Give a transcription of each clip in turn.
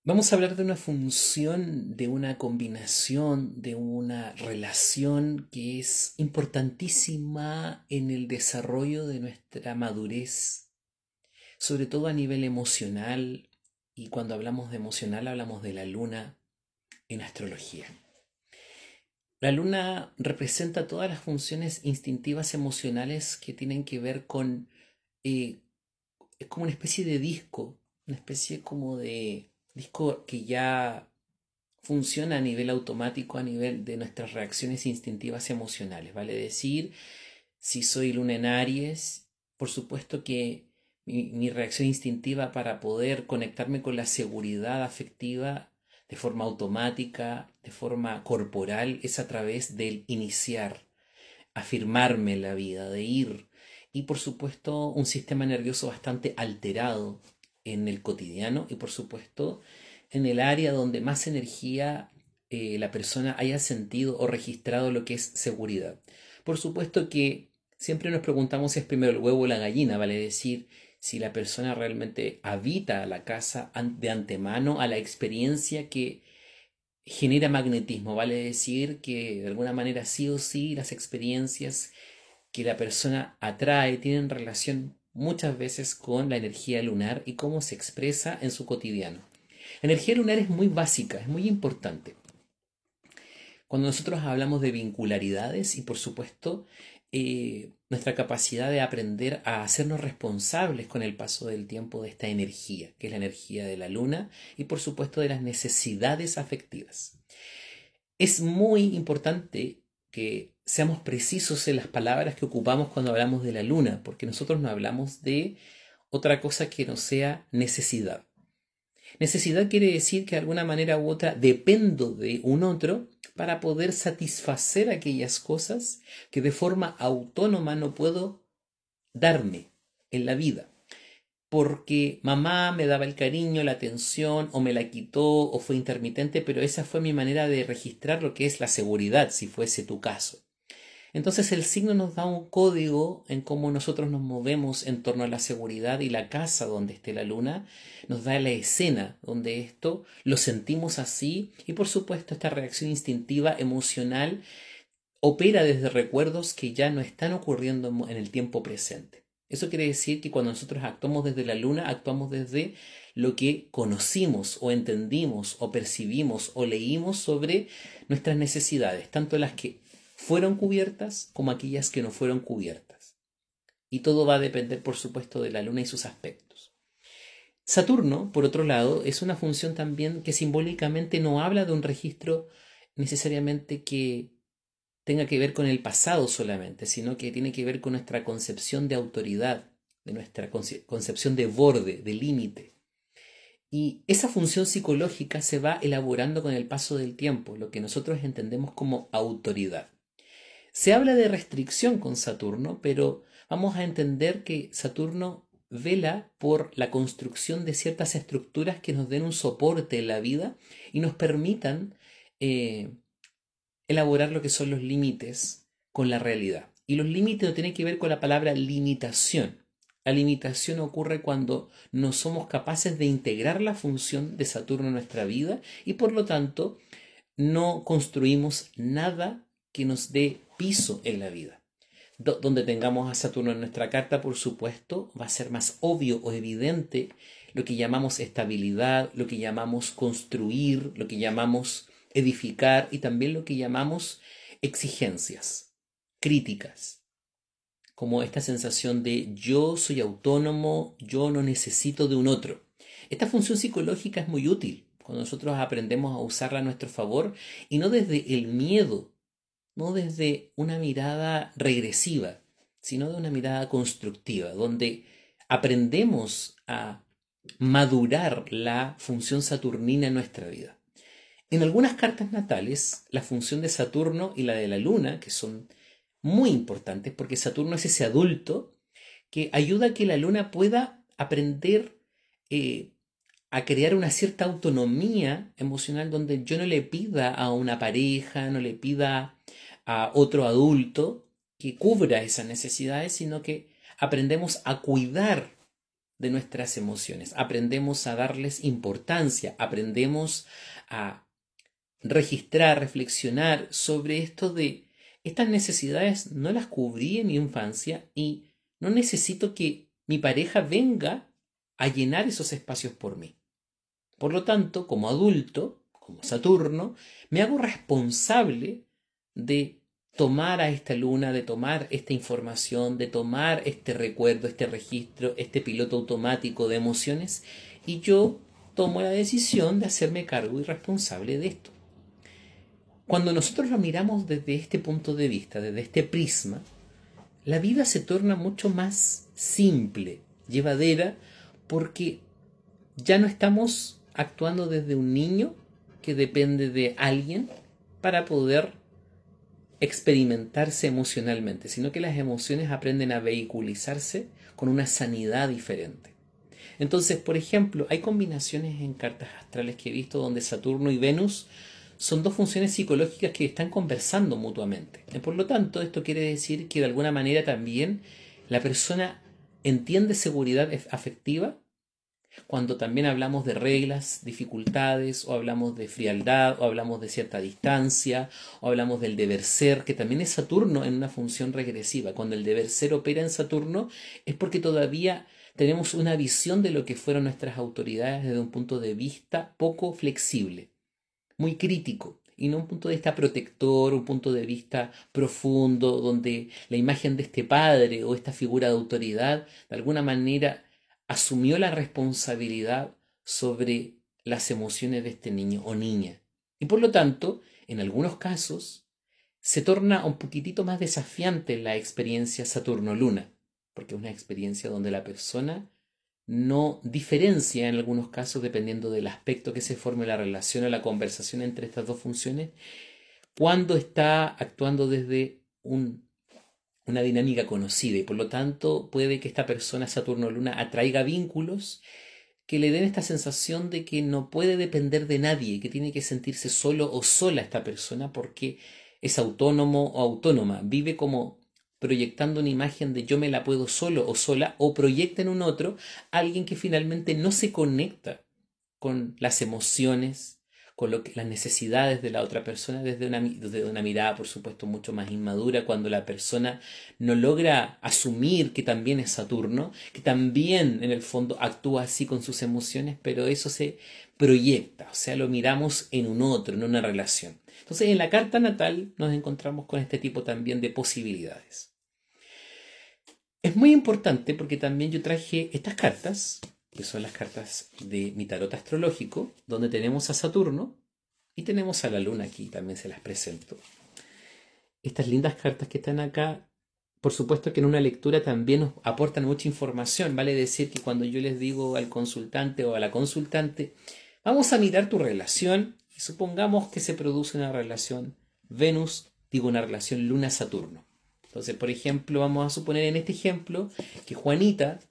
Vamos a hablar de una función, de una combinación, de una relación que es importantísima en el desarrollo de nuestra madurez, sobre todo a nivel emocional, y cuando hablamos de emocional hablamos de la luna en astrología. La luna representa todas las funciones instintivas emocionales que tienen que ver con, eh, es como una especie de disco, una especie como de disco que ya funciona a nivel automático, a nivel de nuestras reacciones instintivas emocionales. Vale decir, si soy luna en Aries, por supuesto que mi reacción instintiva para poder conectarme con la seguridad afectiva de forma automática, de forma corporal, es a través del iniciar, afirmarme en la vida, de ir. Y por supuesto un sistema nervioso bastante alterado en el cotidiano y por supuesto en el área donde más energía la persona haya sentido o registrado lo que es seguridad. Por supuesto que siempre nos preguntamos si es primero el huevo o la gallina, vale decir, si la persona realmente habita la casa de antemano a la experiencia que genera magnetismo, vale decir que de alguna manera sí o sí las experiencias que la persona atrae tienen relación muchas veces con la energía lunar y cómo se expresa en su cotidiano. La energía lunar es muy básica, es muy importante. Cuando nosotros hablamos de vincularidades y por supuesto nuestra capacidad de aprender a hacernos responsables con el paso del tiempo de esta energía, que es la energía de la luna y por supuesto de las necesidades afectivas. Es muy importante que seamos precisos en las palabras que ocupamos cuando hablamos de la luna, porque nosotros no hablamos de otra cosa que no sea necesidad. Necesidad quiere decir que de alguna manera u otra dependo de un otro para poder satisfacer aquellas cosas que de forma autónoma no puedo darme en la vida porque mamá me daba el cariño, la atención, o me la quitó, o fue intermitente, pero esa fue mi manera de registrar lo que es la seguridad, si fuese tu caso. Entonces el signo nos da un código en cómo nosotros nos movemos en torno a la seguridad y la casa donde esté la luna nos da la escena donde esto lo sentimos así y por supuesto esta reacción instintiva emocional opera desde recuerdos que ya no están ocurriendo en el tiempo presente. Eso quiere decir que cuando nosotros actuamos desde la luna, actuamos desde lo que conocimos o entendimos o percibimos o leímos sobre nuestras necesidades, tanto las que fueron cubiertas como aquellas que no fueron cubiertas. Y todo va a depender, por supuesto, de la luna y sus aspectos. Saturno, por otro lado, es una función también que simbólicamente no habla de un registro necesariamente que tenga que ver con el pasado solamente, sino que tiene que ver con nuestra concepción de autoridad, de nuestra concepción de borde, de límite. Y esa función psicológica se va elaborando con el paso del tiempo, lo que nosotros entendemos como autoridad. Se habla de restricción con Saturno, pero vamos a entender que Saturno vela por la construcción de ciertas estructuras que nos den un soporte en la vida y nos permitan eh, elaborar lo que son los límites con la realidad. Y los límites no tienen que ver con la palabra limitación. La limitación ocurre cuando no somos capaces de integrar la función de Saturno en nuestra vida y por lo tanto no construimos nada que nos dé piso en la vida. Donde tengamos a Saturno en nuestra carta, por supuesto, va a ser más obvio o evidente lo que llamamos estabilidad, lo que llamamos construir, lo que llamamos edificar y también lo que llamamos exigencias, críticas, como esta sensación de yo soy autónomo, yo no necesito de un otro. Esta función psicológica es muy útil cuando nosotros aprendemos a usarla a nuestro favor y no desde el miedo, no desde una mirada regresiva, sino de una mirada constructiva, donde aprendemos a madurar la función saturnina en nuestra vida. En algunas cartas natales, la función de Saturno y la de la Luna, que son muy importantes, porque Saturno es ese adulto que ayuda a que la Luna pueda aprender eh, a crear una cierta autonomía emocional donde yo no le pida a una pareja, no le pida a otro adulto que cubra esas necesidades, sino que aprendemos a cuidar de nuestras emociones, aprendemos a darles importancia, aprendemos a registrar, reflexionar sobre esto de estas necesidades no las cubrí en mi infancia y no necesito que mi pareja venga a llenar esos espacios por mí. Por lo tanto, como adulto, como Saturno, me hago responsable de tomar a esta luna, de tomar esta información, de tomar este recuerdo, este registro, este piloto automático de emociones, y yo tomo la decisión de hacerme cargo y responsable de esto. Cuando nosotros lo miramos desde este punto de vista, desde este prisma, la vida se torna mucho más simple, llevadera, porque ya no estamos actuando desde un niño que depende de alguien para poder experimentarse emocionalmente, sino que las emociones aprenden a vehiculizarse con una sanidad diferente. Entonces, por ejemplo, hay combinaciones en cartas astrales que he visto donde Saturno y Venus son dos funciones psicológicas que están conversando mutuamente. Por lo tanto, esto quiere decir que de alguna manera también la persona entiende seguridad afectiva cuando también hablamos de reglas, dificultades, o hablamos de frialdad, o hablamos de cierta distancia, o hablamos del deber ser, que también es Saturno en una función regresiva. Cuando el deber ser opera en Saturno es porque todavía tenemos una visión de lo que fueron nuestras autoridades desde un punto de vista poco flexible, muy crítico, y no un punto de vista protector, un punto de vista profundo, donde la imagen de este padre o esta figura de autoridad de alguna manera asumió la responsabilidad sobre las emociones de este niño o niña. Y por lo tanto, en algunos casos, se torna un poquitito más desafiante la experiencia Saturno-Luna, porque es una experiencia donde la persona no diferencia en algunos casos, dependiendo del aspecto que se forme la relación o la conversación entre estas dos funciones, cuando está actuando desde una dinámica conocida, y por lo tanto puede que esta persona Saturno-Luna atraiga vínculos que le den esta sensación de que no puede depender de nadie, que tiene que sentirse solo o sola esta persona porque es autónomo o autónoma, vive como proyectando una imagen de yo me la puedo solo o sola, o proyecta en un otro alguien que finalmente no se conecta con las emociones, con las necesidades de la otra persona desde una mirada, por supuesto, mucho más inmadura, cuando la persona no logra asumir que también es Saturno, que también en el fondo actúa así con sus emociones, pero eso se proyecta, o sea, lo miramos en un otro, en una relación. Entonces, en la carta natal nos encontramos con este tipo también de posibilidades. Es muy importante porque también yo traje estas cartas, que son las cartas de mi tarot astrológico, donde tenemos a Saturno y tenemos a la Luna aquí, también se las presento. Estas lindas cartas que están acá, por supuesto que en una lectura también nos aportan mucha información. Vale decir que cuando yo les digo al consultante o a la consultante, vamos a mirar tu relación, y supongamos que se produce una relación una relación Luna-Saturno. Entonces, por ejemplo, vamos a suponer en este ejemplo que Juanita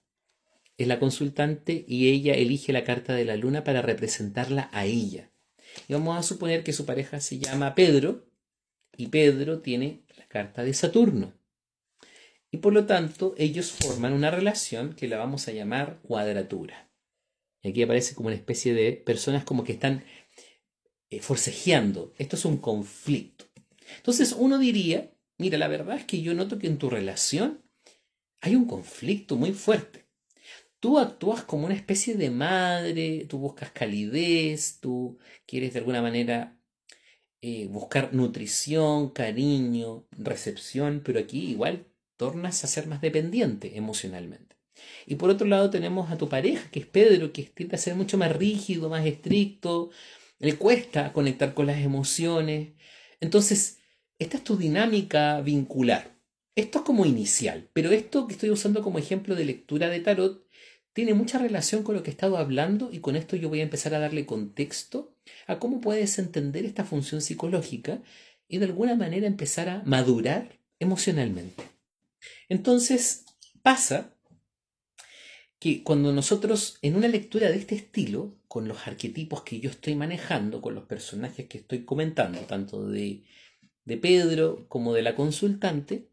es la consultante y ella elige la carta de la luna para representarla a ella. Y vamos a suponer que su pareja se llama Pedro y Pedro tiene la carta de Saturno. Y por lo tanto, ellos forman una relación que la vamos a llamar cuadratura. Y aquí aparece como una especie de personas como que están forcejeando. Esto es un conflicto. Entonces uno diría, mira, la verdad es que yo noto que en tu relación hay un conflicto muy fuerte. Tú actúas como una especie de madre, tú buscas calidez, tú quieres de alguna manera buscar nutrición, cariño, recepción, pero aquí igual tornas a ser más dependiente emocionalmente. Y por otro lado tenemos a tu pareja, que es Pedro, que tiende a ser mucho más rígido, más estricto, le cuesta conectar con las emociones. Entonces, esta es tu dinámica vincular. Esto es como inicial, pero esto que estoy usando como ejemplo de lectura de tarot tiene mucha relación con lo que he estado hablando, y con esto yo voy a empezar a darle contexto a cómo puedes entender esta función psicológica y de alguna manera empezar a madurar emocionalmente. Entonces, pasa que cuando nosotros en una lectura de este estilo, con los arquetipos que yo estoy manejando, con los personajes que estoy comentando, tanto de Pedro como de la consultante,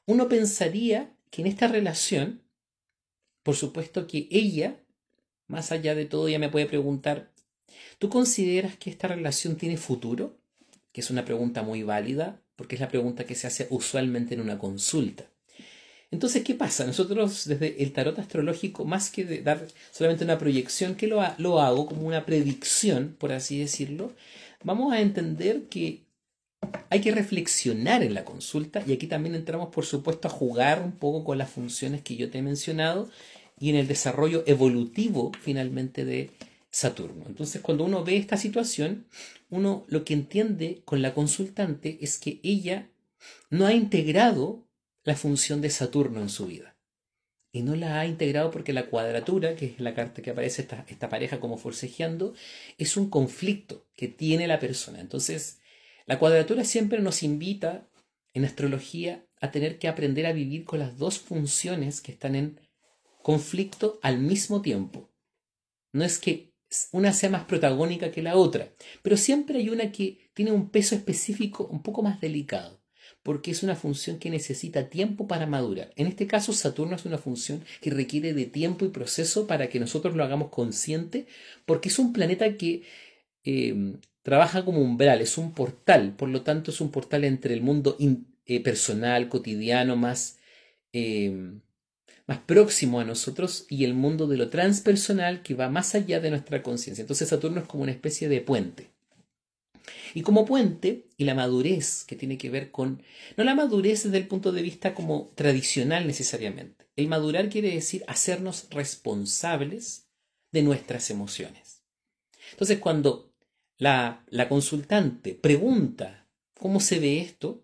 uno pensaría que en esta relación por supuesto que ella, más allá de todo, ella me puede preguntar, ¿tú consideras que esta relación tiene futuro? Que es una pregunta muy válida, porque es la pregunta que se hace usualmente en una consulta. Entonces, ¿qué pasa? Nosotros desde el tarot astrológico, más que de dar solamente una proyección, que lo hago como una predicción, por así decirlo, vamos a entender que hay que reflexionar en la consulta y aquí también entramos, por supuesto, a jugar un poco con las funciones que yo te he mencionado y en el desarrollo evolutivo finalmente de Saturno. Entonces, cuando uno ve esta situación, uno lo que entiende con la consultante es que ella no ha integrado la función de Saturno en su vida. Y no la ha integrado porque la cuadratura, que es la carta que aparece esta pareja como forcejeando, es un conflicto que tiene la persona. Entonces, la cuadratura siempre nos invita en astrología a tener que aprender a vivir con las dos funciones que están en conflicto al mismo tiempo. No es que una sea más protagónica que la otra, pero siempre hay una que tiene un peso específico un poco más delicado, porque es una función que necesita tiempo para madurar. En este caso, Saturno es una función que requiere de tiempo y proceso para que nosotros lo hagamos consciente, porque es un planeta que trabaja como umbral, es un portal, por lo tanto es un portal entre el mundo personal, cotidiano, eh, más próximo a nosotros y el mundo de lo transpersonal que va más allá de nuestra conciencia. Entonces Saturno es como una especie de puente. Y como puente, y la madurez que tiene que ver con, no la madurez desde el punto de vista como tradicional necesariamente. El madurar quiere decir hacernos responsables de nuestras emociones. Entonces cuando la consultante pregunta cómo se ve esto,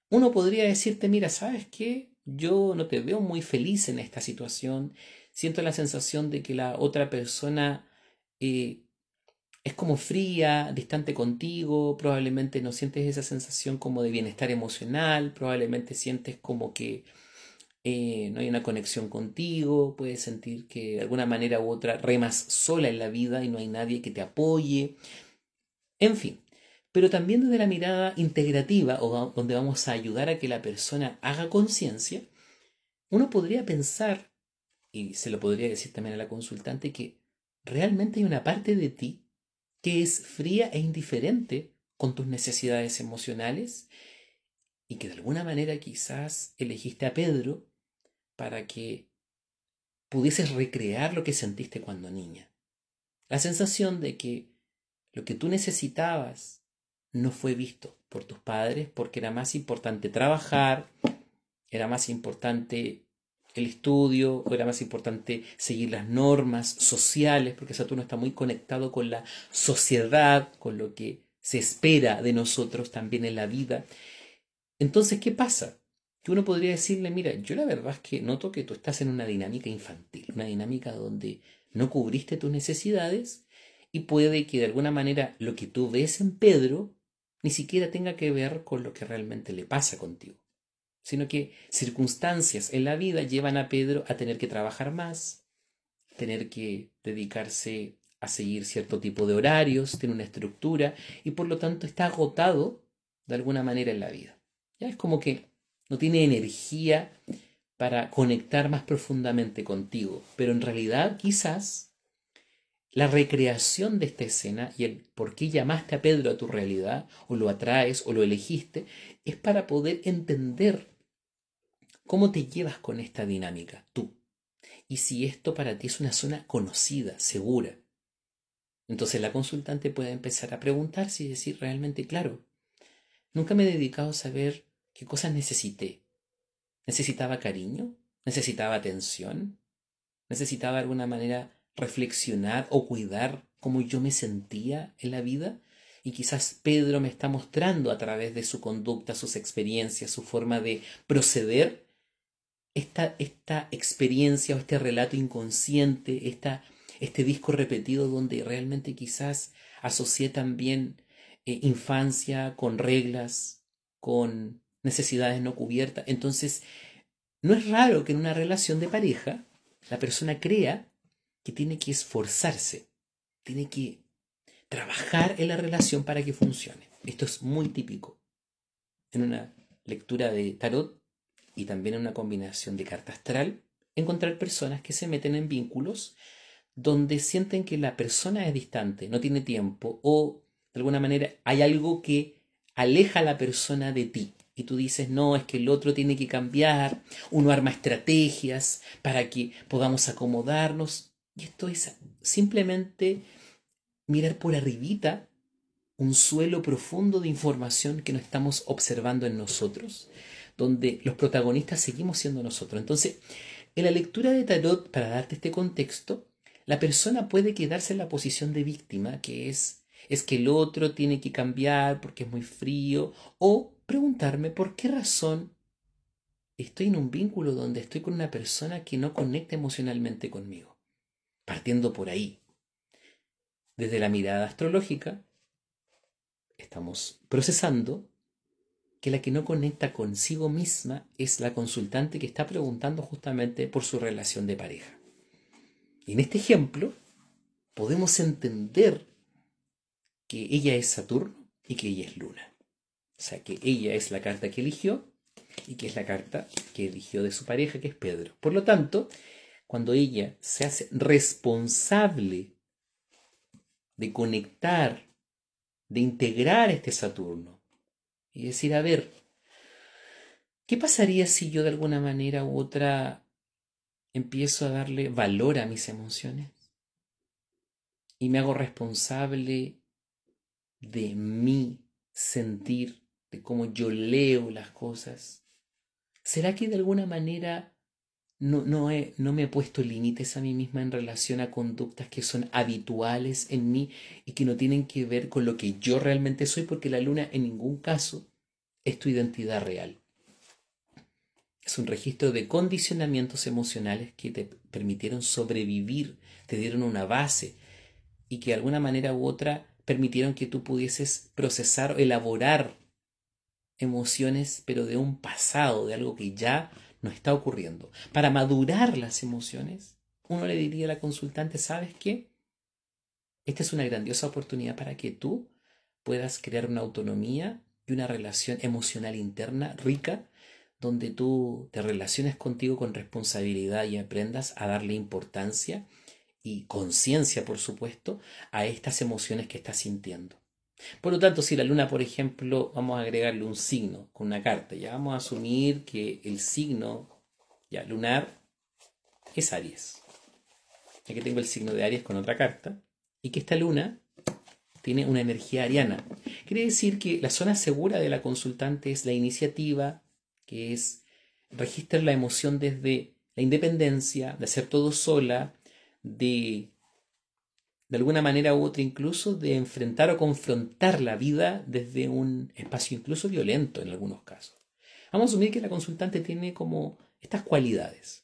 uno podría decirte, mira, ¿sabes qué? Yo no te veo muy feliz en esta situación. Siento la sensación de que la otra persona eh, es como fría, distante contigo. Probablemente no sientes esa sensación como de bienestar emocional. Probablemente sientes como que no hay una conexión contigo. Puedes sentir que de alguna manera u otra remas sola en la vida y no hay nadie que te apoye. En fin, pero también desde la mirada integrativa, o donde vamos a ayudar a que la persona haga conciencia, uno podría pensar, y se lo podría decir también a la consultante, que realmente hay una parte de ti que es fría e indiferente con tus necesidades emocionales y que de alguna manera quizás elegiste a Pedro para que pudieses recrear lo que sentiste cuando niña. La sensación de que lo que tú necesitabas no fue visto por tus padres porque era más importante trabajar, era más importante el estudio, o era más importante seguir las normas sociales, porque Saturno está muy conectado con la sociedad, con lo que se espera de nosotros también en la vida. Entonces, ¿qué pasa? Que uno podría decirle, mira, yo la verdad es que noto que tú estás en una dinámica infantil, una dinámica donde no cubriste tus necesidades y puede que de alguna manera lo que tú ves en Pedro ni siquiera tenga que ver con lo que realmente le pasa contigo, sino que circunstancias en la vida llevan a Pedro a tener que trabajar más, tener que dedicarse a seguir cierto tipo de horarios, tiene una estructura y por lo tanto está agotado de alguna manera en la vida. Ya es como que no tiene energía para conectar más profundamente contigo, pero en realidad quizás la recreación de esta escena y el por qué llamaste a Pedro a tu realidad, o lo atraes o lo elegiste, es para poder entender cómo te llevas con esta dinámica, tú. Y si esto para ti es una zona conocida, segura. Entonces la consultante puede empezar a preguntarse y decir realmente, claro, nunca me he dedicado a saber qué cosas necesité. ¿Necesitaba cariño? ¿Necesitaba atención? ¿Necesitaba de alguna manera reflexionar o cuidar cómo yo me sentía en la vida? Y quizás Pedro me está mostrando a través de su conducta, sus experiencias, su forma de proceder, esta experiencia o este relato inconsciente, este disco repetido donde realmente quizás asocié también infancia con reglas, con necesidades no cubiertas. Entonces, no es raro que en una relación de pareja la persona crea que tiene que esforzarse, tiene que trabajar en la relación para que funcione. Esto es muy típico en una lectura de tarot y también en una combinación de carta astral encontrar personas que se meten en vínculos donde sienten que la persona es distante, no tiene tiempo o de alguna manera hay algo que aleja a la persona de ti. Y tú dices, no, es que el otro tiene que cambiar, uno arma estrategias para que podamos acomodarnos. Y esto es simplemente mirar por arribita un suelo profundo de información que no estamos observando en nosotros, donde los protagonistas seguimos siendo nosotros. Entonces, en la lectura de tarot, para darte este contexto, la persona puede quedarse en la posición de víctima, que es que el otro tiene que cambiar porque es muy frío, o preguntarme por qué razón estoy en un vínculo donde estoy con una persona que no conecta emocionalmente conmigo. Partiendo por ahí. Desde la mirada astrológica, estamos procesando que la que no conecta consigo misma es la consultante que está preguntando justamente por su relación de pareja. Y en este ejemplo podemos entender que ella es Saturno y que ella es Luna. O sea, que ella es la carta que eligió y que es la carta que eligió de su pareja, que es Pedro. Por lo tanto, cuando ella se hace responsable de conectar, de integrar este Saturno y decir, a ver, ¿qué pasaría si yo de alguna manera u otra empiezo a darle valor a mis emociones y me hago responsable de mi sentir, de cómo yo leo las cosas? ¿Será que de alguna manera no me he puesto límites a mí misma en relación a conductas que son habituales en mí y que no tienen que ver con lo que yo realmente soy? Porque la luna en ningún caso es tu identidad real. Es un registro de condicionamientos emocionales que te permitieron sobrevivir, te dieron una base y que de alguna manera u otra permitieron que tú pudieses procesar o elaborar emociones, pero de un pasado, de algo que ya no está ocurriendo. Para madurar las emociones, uno le diría a la consultante, ¿sabes qué? Esta es una grandiosa oportunidad para que tú puedas crear una autonomía y una relación emocional interna rica, donde tú te relaciones contigo con responsabilidad y aprendas a darle importancia y conciencia, por supuesto, a estas emociones que estás sintiendo. Por lo tanto, si la luna, por ejemplo, vamos a agregarle un signo con una carta, ya vamos a asumir que el signo ya lunar es Aries. Aquí tengo el signo de Aries con otra carta y que esta luna tiene una energía ariana. Quiere decir que la zona segura de la consultante es la iniciativa, que es registrar la emoción desde la independencia, de hacer todo sola, de alguna manera u otra incluso de enfrentar o confrontar la vida desde un espacio incluso violento en algunos casos. Vamos a asumir que la consultante tiene como estas cualidades.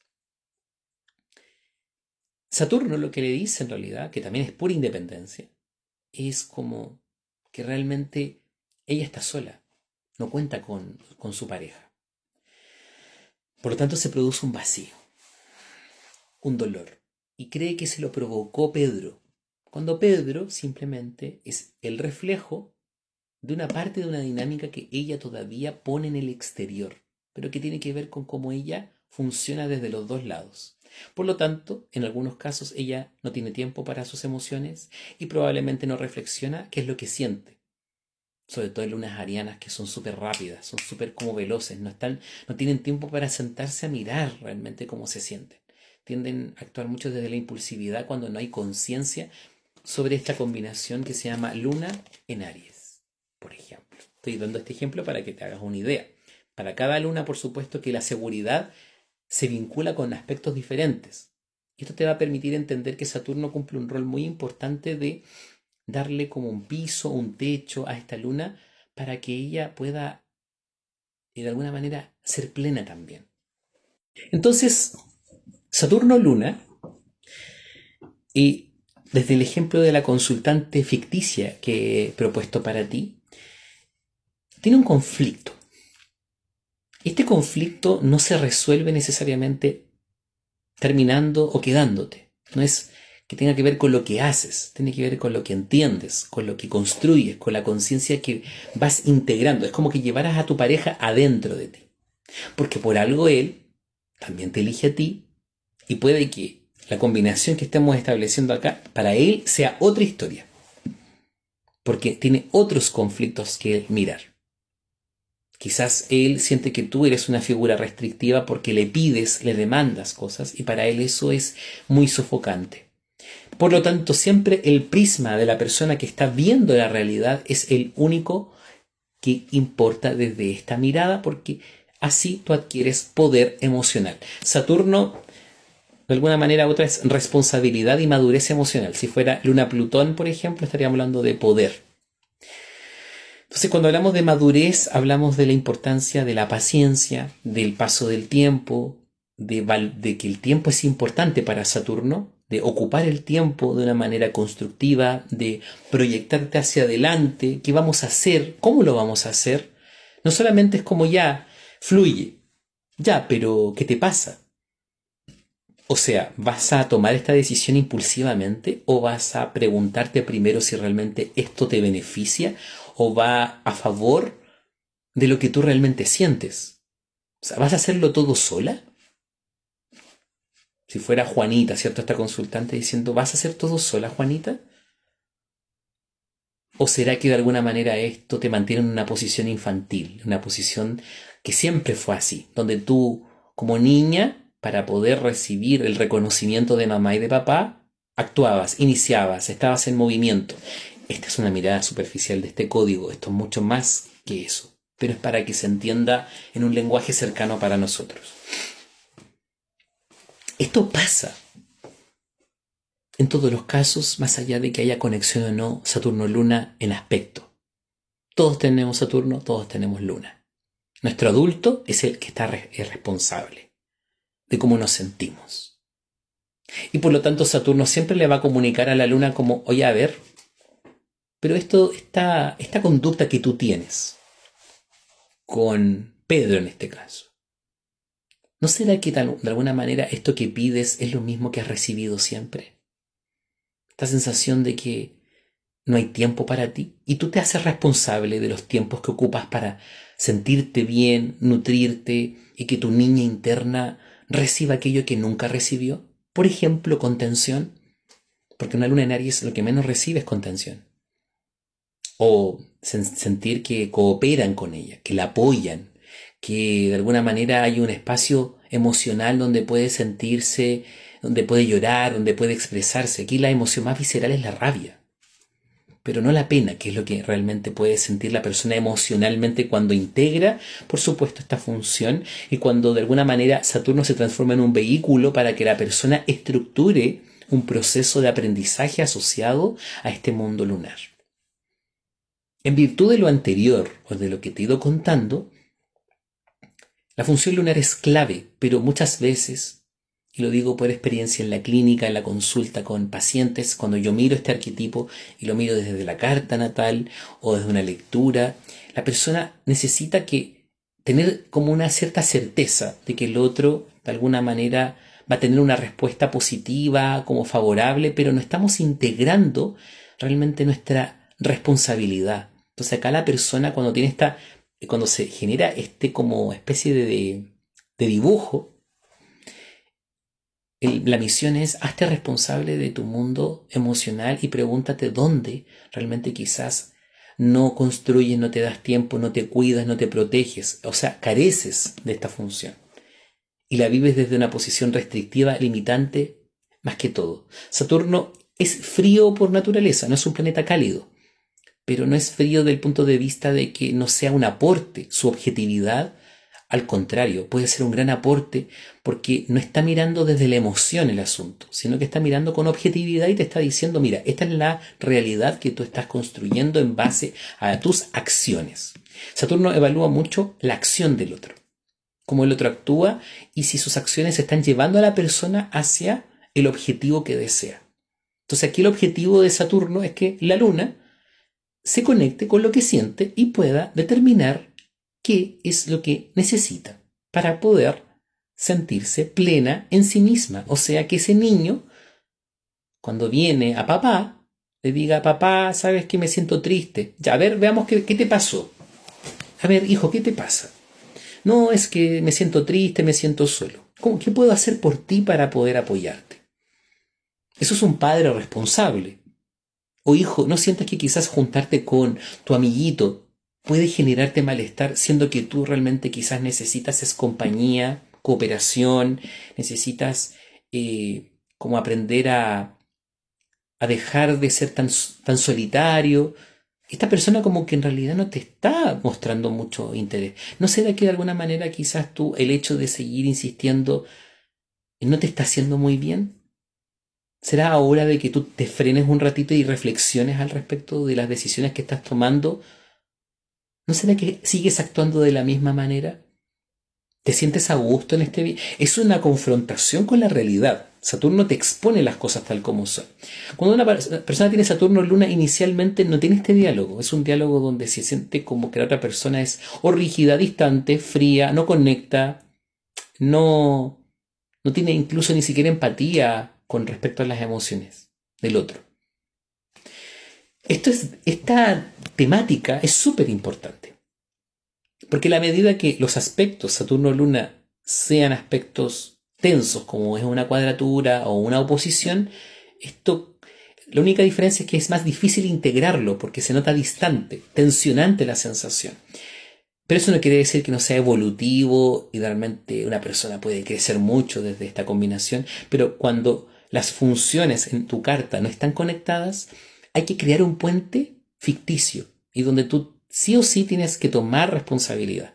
Saturno lo que le dice en realidad, que también es pura independencia, es como que realmente ella está sola, no cuenta con su pareja. Por lo tanto se produce un vacío, un dolor, y cree que se lo provocó Pedro, cuando Pedro simplemente es el reflejo de una parte de una dinámica que ella todavía pone en el exterior, pero que tiene que ver con cómo ella funciona desde los dos lados. Por lo tanto, en algunos casos ella no tiene tiempo para sus emociones y probablemente no reflexiona qué es lo que siente. Sobre todo en lunas arianas que son súper rápidas, son súper como veloces, no tienen tiempo para sentarse a mirar realmente cómo se sienten. Tienden a actuar mucho desde la impulsividad cuando no hay conciencia sobre esta combinación que se llama luna en Aries, por ejemplo. Estoy dando este ejemplo para que te hagas una idea. Para cada luna, por supuesto, que la seguridad se vincula con aspectos diferentes. Y esto te va a permitir entender que Saturno cumple un rol muy importante de darle como un piso, un techo a esta luna para que ella pueda, de alguna manera, ser plena también. Entonces, Saturno-Luna, y desde el ejemplo de la consultante ficticia que he propuesto para ti, tiene un conflicto. Este conflicto no se resuelve necesariamente terminando o quedándote. No es que tenga que ver con lo que haces, tiene que ver con lo que entiendes, con lo que construyes, con la conciencia que vas integrando. Es como que llevaras a tu pareja adentro de ti. Porque por algo él también te elige a ti Y puede que la combinación que estemos estableciendo acá, para él sea otra historia. Porque tiene otros conflictos que mirar. Quizás él siente que tú eres una figura restrictiva porque le pides, le demandas cosas y para él eso es muy sofocante. Por lo tanto, siempre el prisma de la persona que está viendo la realidad es el único que importa desde esta mirada porque así tú adquieres poder emocional. Saturno, de alguna manera u otra, es responsabilidad y madurez emocional. Si fuera Luna Plutón, por ejemplo, estaríamos hablando de poder. Entonces, cuando hablamos de madurez, hablamos de la importancia de la paciencia, del paso del tiempo, de que el tiempo es importante para Saturno, de ocupar el tiempo de una manera constructiva, de proyectarte hacia adelante, qué vamos a hacer, cómo lo vamos a hacer. No solamente es como ya, fluye, ya, pero ¿qué te pasa? O sea, ¿vas a tomar esta decisión impulsivamente o vas a preguntarte primero si realmente esto te beneficia o va a favor de lo que tú realmente sientes? O sea, ¿vas a hacerlo todo sola? Si fuera Juanita, ¿cierto? Esta consultante diciendo, ¿vas a hacer todo sola, Juanita? ¿O será que de alguna manera esto te mantiene en una posición infantil, una posición que siempre fue así, donde tú, como niña, para poder recibir el reconocimiento de mamá y de papá, actuabas, iniciabas, estabas en movimiento? Esta es una mirada superficial de este código, esto es mucho más que eso, pero es para que se entienda en un lenguaje cercano para nosotros. Esto pasa en todos los casos, más allá de que haya conexión o no Saturno-Luna en aspecto. Todos tenemos Saturno, todos tenemos Luna. Nuestro adulto es el que es responsable de cómo nos sentimos. Y por lo tanto Saturno siempre le va a comunicar a la Luna como, oye, a ver, pero esta conducta que tú tienes con Pedro en este caso, ¿no será que de alguna manera esto que pides es lo mismo que has recibido siempre? Esta sensación de que no hay tiempo para ti y tú te haces responsable de los tiempos que ocupas para sentirte bien, nutrirte y que tu niña interna reciba aquello que nunca recibió. Por ejemplo, contención, porque una luna en Aries lo que menos recibe es contención. O sentir que cooperan con ella, que la apoyan, que de alguna manera hay un espacio emocional donde puede sentirse, donde puede llorar, donde puede expresarse. Aquí la emoción más visceral es la rabia, pero no la pena, que es lo que realmente puede sentir la persona emocionalmente cuando integra, por supuesto, esta función y cuando de alguna manera Saturno se transforma en un vehículo para que la persona estructure un proceso de aprendizaje asociado a este mundo lunar. En virtud de lo anterior o de lo que te he ido contando, la función lunar es clave, pero muchas veces, y lo digo por experiencia en la clínica, en la consulta con pacientes, cuando yo miro este arquetipo y lo miro desde la carta natal o desde una lectura, la persona necesita tener como una cierta certeza de que el otro, de alguna manera, va a tener una respuesta positiva, como favorable, pero no estamos integrando realmente nuestra responsabilidad. Entonces acá la persona cuando se genera como especie de dibujo, la misión es hazte responsable de tu mundo emocional y pregúntate dónde realmente quizás no construyes, no te das tiempo, no te cuidas, no te proteges, o sea, careces de esta función. Y la vives desde una posición restrictiva, limitante, más que todo. Saturno es frío por naturaleza, no es un planeta cálido, pero no es frío desde el punto de vista de que no sea un aporte. Su objetividad, al contrario, puede ser un gran aporte porque no está mirando desde la emoción el asunto, sino que está mirando con objetividad y te está diciendo, mira, esta es la realidad que tú estás construyendo en base a tus acciones. Saturno evalúa mucho la acción del otro, cómo el otro actúa y si sus acciones están llevando a la persona hacia el objetivo que desea. Entonces aquí el objetivo de Saturno es que la luna se conecte con lo que siente y pueda determinar qué es lo que necesita para poder sentirse plena en sí misma. O sea, que ese niño, cuando viene a papá, le diga, papá, ¿sabes que me siento triste? Ya, a ver, veamos qué te pasó. A ver, hijo, ¿qué te pasa? No, es que me siento triste, me siento solo. ¿Qué puedo hacer por ti para poder apoyarte? Eso es un padre responsable. O hijo, ¿no sientes que quizás juntarte con tu amiguito puede generarte malestar, siendo que tú realmente quizás necesitas es compañía, cooperación, necesitas como aprender a dejar de ser tan solitario? Esta persona como que en realidad no te está mostrando mucho interés. ¿No será que de alguna manera quizás tú el hecho de seguir insistiendo no te está haciendo muy bien? ¿Será hora de que tú te frenes un ratito y reflexiones al respecto de las decisiones que estás tomando? ¿No será que sigues actuando de la misma manera? ¿Te sientes a gusto en este viaje? Es una confrontación con la realidad. Saturno te expone las cosas tal como son. Cuando una persona tiene Saturno en Luna, inicialmente no tiene este diálogo. Es un diálogo donde se siente como que la otra persona es o rígida, distante, fría, no conecta, no, no tiene incluso ni siquiera empatía con respecto a las emociones del otro. Esta temática es súper importante. Porque a la medida que los aspectos Saturno-Luna sean aspectos tensos, como es una cuadratura o una oposición, la única diferencia es que es más difícil integrarlo porque se nota distante, tensionante la sensación. Pero eso no quiere decir que no sea evolutivo y realmente una persona puede crecer mucho desde esta combinación, pero cuando las funciones en tu carta no están conectadas, hay que crear un puente ficticio y donde tú sí o sí tienes que tomar responsabilidad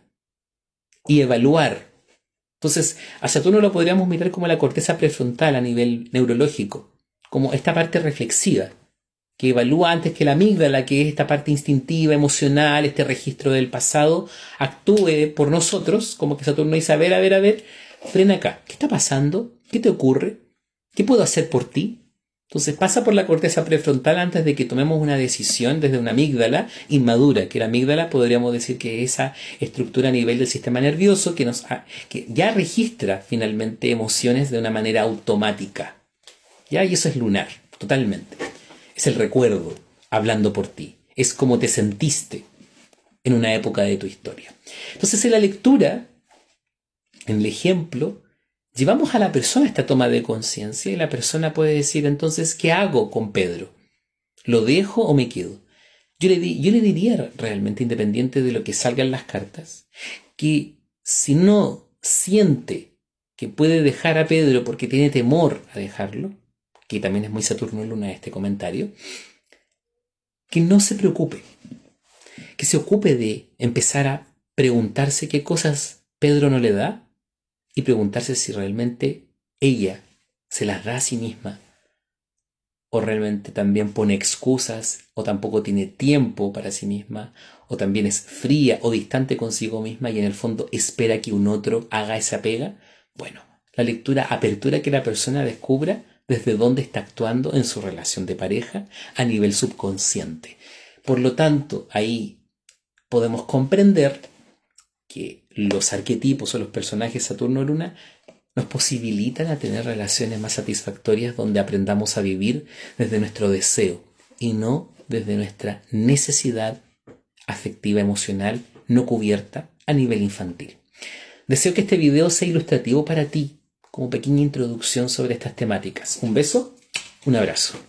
y evaluar. Entonces, a Saturno lo podríamos mirar como la corteza prefrontal a nivel neurológico, como esta parte reflexiva, que evalúa antes que la amígdala, que es esta parte instintiva, emocional, este registro del pasado, actúe por nosotros, como que Saturno dice, a ver, frena acá, ¿qué está pasando? ¿Qué te ocurre? ¿Qué puedo hacer por ti? Entonces pasa por la corteza prefrontal antes de que tomemos una decisión desde una amígdala inmadura, que la amígdala podríamos decir que es esa estructura a nivel del sistema nervioso que ya registra finalmente emociones de una manera automática. ¿Ya? Y eso es lunar, totalmente. Es el recuerdo hablando por ti. Es como te sentiste en una época de tu historia. Entonces en la lectura, en el ejemplo, llevamos a la persona esta toma de conciencia y la persona puede decir entonces, ¿qué hago con Pedro? ¿Lo dejo o me quedo? Yo le diría realmente, independiente de lo que salga en las cartas, que si no siente que puede dejar a Pedro porque tiene temor a dejarlo, que también es muy Saturno Luna este comentario, que no se preocupe, que se ocupe de empezar a preguntarse qué cosas Pedro no le da y preguntarse si realmente ella se las da a sí misma o realmente también pone excusas o tampoco tiene tiempo para sí misma o también es fría o distante consigo misma y en el fondo espera que un otro haga esa pega. Bueno, la lectura apertura que la persona descubra desde dónde está actuando en su relación de pareja a nivel subconsciente. Por lo tanto, ahí podemos comprender que los arquetipos o los personajes Saturno-Luna nos posibilitan a tener relaciones más satisfactorias donde aprendamos a vivir desde nuestro deseo y no desde nuestra necesidad afectiva emocional no cubierta a nivel infantil. Deseo que este video sea ilustrativo para ti, como pequeña introducción sobre estas temáticas. Un beso, un abrazo.